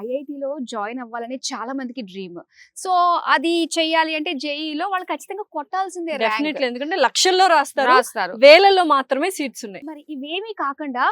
ఐఐటీలో join అవ్వాలని చాలా మందికి డ్రీమ్. సో అది చెయ్యాలి అంటే జేఈలో వాళ్ళు ఖచ్చితంగా కొట్టాల్సిందే ర్యాంక్. డెఫినెట్లీ, ఎందుకంటే లక్షల్లో రాస్తారు, రాస్తారు. వేలల్లో మాత్రమే సీట్స్ ఉన్నాయి. మరి ఇవేమీ కాకుండా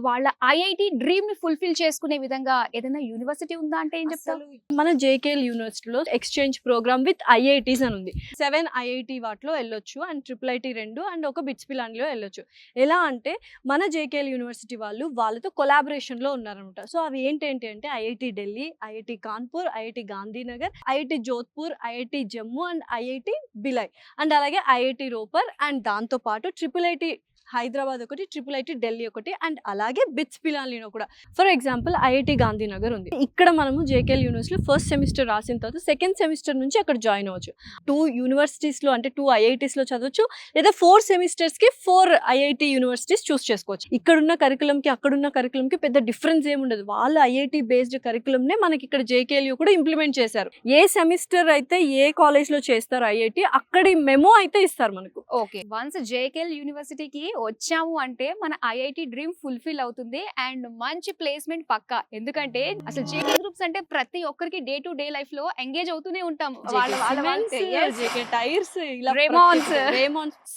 వాళ్ళ ఐఐటి డ్రీమ్ ని ఫుల్ఫిల్ చేసుకునే విధంగా ఏదైనా యూనివర్సిటీ ఉందా అంటే ఏం చెప్తారు? మన జేకేఎల్ యూనివర్సిటీలో ఎక్స్చేంజ్ ప్రోగ్రామ్ విత్ ఐఐటీస్ అని ఉంది. 7 ఐఐటి వాటిలో వెళ్ళొచ్చు అండ్ ట్రిపుల్ ఐటీ 2 అండ్ ఒక బిట్స్ పిలానిలో వెళ్ళొచ్చు. ఎలా అంటే మన జేకేఎల్ యూనివర్సిటీ వాళ్ళతో కొలాబరేషన్ లో ఉన్నారనమాట. సో అవి ఏంటంటే అంటే IIT Delhi, IIT Kanpur, IIT Gandhinagar, IIT Jodhpur, IIT Jammu and IIT Bhilai and అలాగే ఐఐటి రోపర్ అండ్ దాంతో పాటు ట్రిపుల్ ఐటీ హైదరాబాద్ ఒకటి, ట్రిపుల్ ఐటీ ఢిల్లీ ఒకటి అండ్ అలాగే బిట్స్ పిలానిలో కూడా. ఫర్ ఎగ్జాంపుల్ ఐఐటి గాంధీనగర్ ఉంది. ఇక్కడ మనము జేకేఎల్ యూనివర్సిటీలో ఫస్ట్ సెమిస్టర్ రాసిన తర్వాత సెకండ్ సెమిస్టర్ నుంచి అక్కడ జాయిన్ అవ్వచ్చు. 2 యూనివర్సిటీస్లో అంటే 2 ఐఐటీస్లో చదవచ్చు, లేదా 4 సెమిస్టర్స్కి 4 ఐఐటి యూనివర్సిటీస్ చూస్ చేసుకోవచ్చు. ఇక్కడున్న కరికులంకి అక్కడున్న కరికులంకి పెద్ద డిఫరెన్స్ ఏముండదు. వాళ్ళు ఐఐటి బేస్డ్ కరికులంనే మనకి ఇక్కడ జేకేఎల్ కూడా ఇంప్లిమెంట్ చేశారు. ఏ సెమిస్టర్ అయితే ఏ కాలేజ్లో చేస్తారు ఐఐటి, అక్కడి మెమో అయితే ఇస్తారు మనకు. ఓకే, వన్స్ జేకేఎల్ యూనివర్సిటీకి వచ్చాము అంటే మన ఐఐటి డ్రీమ్ ఫుల్ఫిల్ అవుతుంది అండ్ మంచి ప్లేస్మెంట్ పక్కా. ఎందుకంటే అసలు జేకే గ్రూప్స్ అంటే ప్రతి ఒక్కరికి డే టు డే లైఫ్ లో ఎంగేజ్ అవుతూనే ఉంటాం.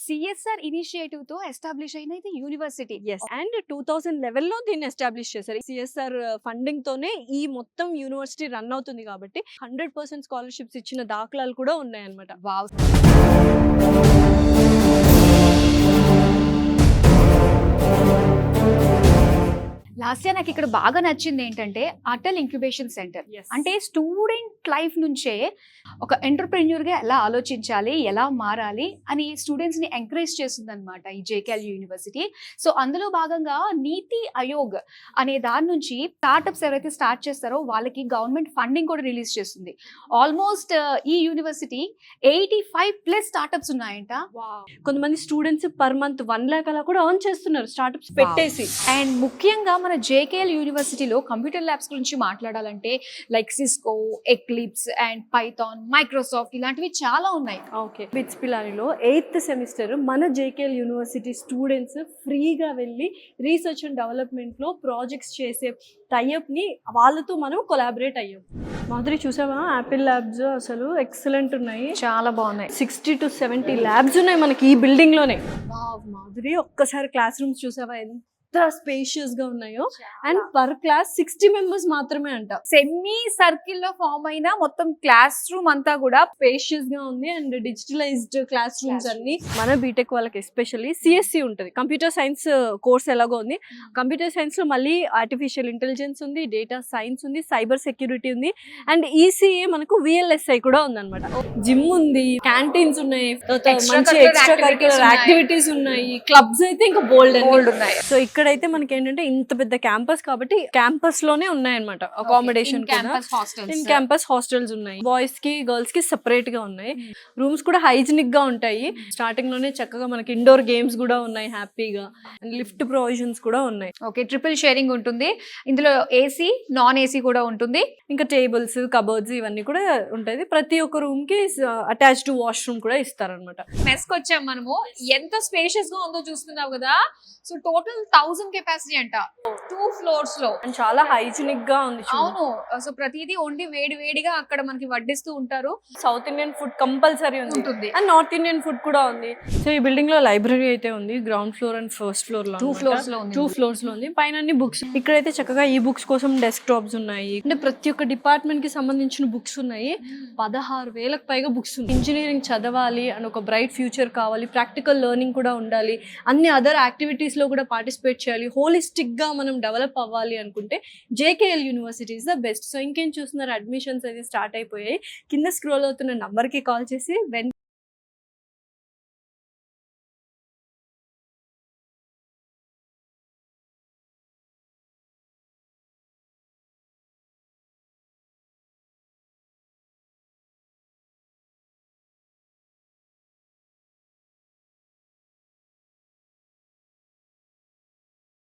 సిఎస్ఆర్ ఇనిషియేటివ్ తో ఎస్టాబ్లిష్ అయిన ఇది యూనివర్సిటీ. అండ్ 2011 లో దీన్ని ఎస్టాబ్లిష్ చేశారు. సిఎస్ఆర్ ఫండింగ్ తోనే ఈ మొత్తం యూనివర్సిటీ రన్ అవుతుంది కాబట్టి 100% స్కాలర్షిప్స్ ఇచ్చిన దాఖలాలు కూడా ఉన్నాయన్నమాట. వావ్. లాస్ట్ ఇయర్ నాకు ఇక్కడ బాగా నచ్చింది ఏంటంటే అటల్ ఇంక్యుబేషన్ సెంటర్. అంటే స్టూడెంట్ లైఫ్ నుంచే ఒక ఎంటర్ప్రెన్యూర్ గా ఎలా ఆలోచించాలి, ఎలా మారాలి అని స్టూడెంట్స్ ని ఎంకరేజ్ చేస్తుంది అనమాట ఈ జేకేఎల్ యూనివర్సిటీ. సో అందులో భాగంగా నీతి ఆయోగ్ అనే దాని నుంచి స్టార్ట్అప్స్ ఎవరైతే స్టార్ట్ చేస్తారో వాళ్ళకి గవర్నమెంట్ ఫండింగ్ కూడా రిలీజ్ చేస్తుంది. ఆల్మోస్ట్ ఈ యూనివర్సిటీ 85+ స్టార్ట్అప్స్ ఉన్నాయంట. కొంతమంది స్టూడెంట్స్ పర్ మంత్ 1 lakh అలా కూడా ఎర్న్ చేస్తున్నారు స్టార్ట్అప్స్ పెట్టేసి. అండ్ ముఖ్యంగా మన జేకేఎల్ యూనివర్సిటీలో కంప్యూటర్ ల్యాబ్స్ గురించి మాట్లాడాలంటే like Cisco, eclipse and Python, Microsoft ఇలాంటివి చాలా ఉన్నాయి. ఓకే, బిట్స్ పిలానిలో 8th సెమిస్టర్ మన జేకేఎల్ యూనివర్సిటీ స్టూడెంట్స్ ఫ్రీగా వెళ్ళి రీసెర్చ్ అండ్ డెవలప్మెంట్ లో ప్రాజెక్ట్స్ చేసే టైఅప్ ని వాళ్ళతో మనం కొలాబరేట్ అయ్యాం. మాధురి చూసావా, యాపిల్ ల్యాబ్స్ అసలు ఎక్సలెంట్ ఉన్నాయి, చాలా బాగున్నాయి. 60 to 70 ల్యాబ్స్ ఉన్నాయి మనకి ఈ బిల్డింగ్ లోనే. మాధురి ఒక్కసారి క్లాస్ రూమ్స్ చూసావా ఎంత స్పేషియస్ గా ఉన్నాయో. అండ్ పర్ క్లాస్ 60 members మాత్రమే అంట. సెమీ సర్కిల్ లో ఫామ్ అయిన మొత్తం క్లాస్ రూమ్ అంతా కూడా స్పేషియస్ గా ఉంది అండ్ డిజిటలైజ్డ్ క్లాస్ రూమ్స్ అన్ని. మన బీటెక్ వాళ్ళకి ఎస్పెషల్లీ సిఎస్సి ఉంటుంది, కంప్యూటర్ సైన్స్ కోర్స్ ఎలాగో ఉంది. కంప్యూటర్ సైన్స్ లో మళ్ళీ ఆర్టిఫిషియల్ ఇంటెలిజెన్స్ ఉంది, డేటా సైన్స్ ఉంది, సైబర్ సెక్యూరిటీ ఉంది అండ్ ఈసీఏ మనకు విఎల్ఎస్ఐ కూడా ఉంది అనమాట. జిమ్ ఉంది, క్యాంటీన్స్ ఉన్నాయి, మంచి ఎక్స్ట్రా కరిక్యులర్ యాక్టివిటీస్ ఉన్నాయి, క్లబ్స్ అయితే ఇంకా బోల్డ్ ఉన్నాయి. సో ఇక్కడ అయితే మనకి ఏంటంటే ఇంత పెద్ద క్యాంపస్ కాబట్టి క్యాంపస్ లోనే ఉన్నాయన్నమాట అకామిడేషన్. ఇన్ క్యాంపస్ హాస్టల్స్ ఉన్నాయి, బాయ్స్ కి గర్ల్స్ కి సెపరేట్ గా ఉన్నాయి. రూమ్స్ కూడా హైజీనిక్ గా ఉంటాయి. స్టార్టింగ్ లోనే చక్కగా మనకి ఇండోర్ గేమ్స్ కూడా ఉన్నాయి హ్యాపీగా, అండ్ లిఫ్ట్ ప్రొవిజన్స్ కూడా ఉన్నాయి. ఓకే, ట్రిపుల్ షేరింగ్ ఉంటుంది ఇందులో, ఏసీ నాన్ ఏసీ కూడా ఉంటుంది. ఇంకా టేబుల్స్, కబోర్డ్స్ ఇవన్నీ కూడా ఉంటుంది. ప్రతి ఒక్క రూమ్ కి అటాచ్డ్ వాష్రూమ్ కూడా ఇస్తారనమాట. మెస్ కి వచ్చాం మనము, ఎంత స్పేషియస్ గా ఉందో చూస్తున్నావు కదా. సో టోటల్ 1000 కెపాసిటీ అంట 2 floors లో. అండ్ చాలా హైజీనిక్ గా ఉంది. అవును, సో ప్రతిదీ వండి వేడి వేడిగా అక్కడ మనకి వడ్డిస్తూ ఉంటారు. సౌత్ ఇండియన్ ఫుడ్ కంపల్సరీ ఉంటుంది అండ్ నార్త్ ఇండియన్ ఫుడ్ కూడా ఉంది. సో ఈ బిల్డింగ్ లో లైబ్రరీ అయితే ఉంది, ground floor and first floor లో 2 floors లో ఉంది. 2 floors లో ఉంది. పైన అన్ని బుక్స్. ఇక్కడైతే చక్కగా ఈ బుక్స్ కోసం డెస్క్ టాప్స్ ఉన్నాయి. అంటే ప్రతి ఒక్క డిపార్ట్మెంట్ కి సంబంధించిన బుక్స్ ఉన్నాయి. 16,000కు పైగా బుక్స్ ఉన్నాయి. ఇంజనీరింగ్ చదవాలి అండ్ ఒక బ్రైట్ ఫ్యూచర్ కావాలి, ప్రాక్టికల్ లెర్నింగ్ కూడా ఉండాలి, అన్ని అదర్ యాక్టివిటీస్ లో కూడా పార్టిసిపేట్ చేయాలి, హోలిస్టిక్ గా మనం డెవలప్ అవ్వాలి అనుకుంటే JKL university is the best. So ఇంకేం చూస్తున్నారు, అడ్మిషన్స్ అయితే స్టార్ట్ అయిపోయాయి. కింద స్క్రోల్ అవుతున్న నంబర్ కి కాల్ చేసి